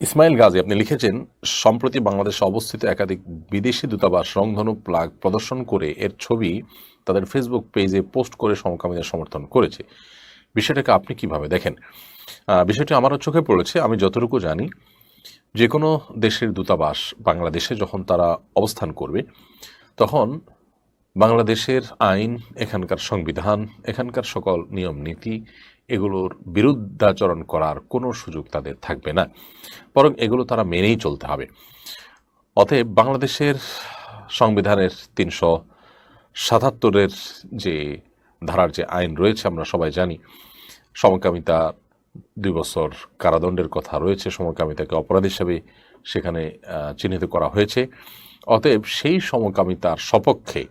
ইসমাইল গাজী আপনি লিখেছেন, সম্প্রতি বাংলাদেশে অবস্থিত একাধিক বিদেশি দূতাবাস রংধনু প্লাগ প্রদর্শন করে এর ছবি তাদের ফেসবুক পেজে পোস্ট করে সমকামীদের সমর্থন করেছে। বিষয়টাকে আপনি কিভাবে দেখেন? বিষয়টি আমারও চোখে পড়েছে। আমি যতটুকু জানি, যে কোনো দেশের দূতাবাস বাংলাদেশে যখন তারা অবস্থান করবে, তখন বাংলাদেশের আইন, এখানকার সংবিধান, এখানকার সকল নিয়ম নীতি, এগুলোর বিরুদ্ধাচরণ করার কোনো সুযোগ তাদের থাকবে না, বরং এগুলো তারা মেনেই চলতে হবে। অতএব বাংলাদেশের সংবিধানের ৩৭৭-এর যে ধারার যে আইন রয়েছে, আমরা সবাই জানি, সমকামিতা ২ বছর কারাদণ্ডের কথা রয়েছে, সমকামিতাকে অপরাধ হিসাবে সেখানে চিহ্নিত করা হয়েছে। অতএব সেই সমকামিতার সপক্ষে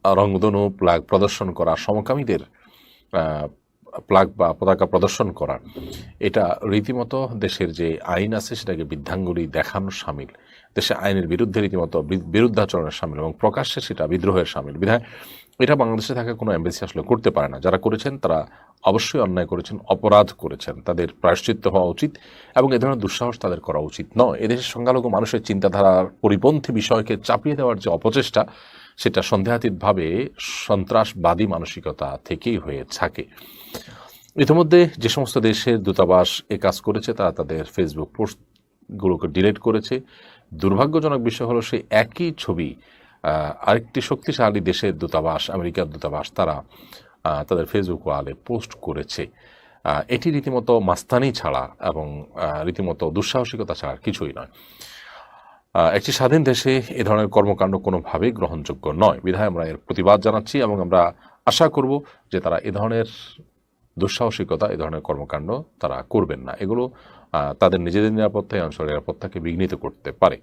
রংধনু প্লাগ প্রদর্শন করা, সমকামীদের প্লাগ বা পতাকা প্রদর্শন করা, এটা রীতিমতো দেশের যে আইন আছে সেটাকে বৃদ্ধাঙ্গুলি দেখানোর শামিল, দেশে আইনের বিরুদ্ধে রীতিমতো বিরুদ্ধাচরণের শামিল এবং প্রকাশ্যে সেটা বিদ্রোহের শামিল। বিধায় এটা বাংলাদেশে থাকা কোনো এমবেসি আসলে করতে পারে না। যারা করেছেন তারা অবশ্যই অন্যায় করেছেন, অপরাধ করেছেন, তাদের প্রায়শ্চিত্ত হওয়া উচিত এবং এ ধরনের দুঃসাহস তাদের করা উচিত নয়। এদেশের সংখ্যালঘু মানুষের চিন্তাধারার পরিপন্থী বিষয়কে চাপিয়ে দেওয়ার যে অপচেষ্টা, সেটা সন্দেহাতীতভাবে সন্ত্রাসবাদী মানসিকতা থেকেই হয়ে থাকে। ইতিমধ্যে যে সমস্ত দেশের দূতাবাস এ কাজ করেছে, তারা তাদের ফেসবুক পোস্টগুলোকে ডিলিট করেছে। দুর্ভাগ্যজনক বিষয় হলো, সেই একই ছবি আরেকটি শক্তিশালী দেশের দূতাবাস, আমেরিকার দূতাবাস, তারা তাদের ফেসবুক ওয়ালে পোস্ট করেছে। এটি রীতিমতো মাস্তানি ছাড়া এবং রীতিমতো দুঃসাহসিকতা ছাড়া কিছুই নয়। একটি স্বাধীন দেশে এ ধরনের কর্মকাণ্ড কোনোভাবেই গ্রহণযোগ্য নয়। বিধায় আমরা এর প্রতিবাদ জানাচ্ছি এবং আমরা আশা করব যে তারা এ ধরনের দুঃসাহসিকতা, এ ধরনের কর্মকাণ্ড তারা করবেন না। এগুলো তাদের নিজেদের নিরাপত্তা, অঞ্চলের নিরাপত্তাকে বিঘ্নিত করতে পারে।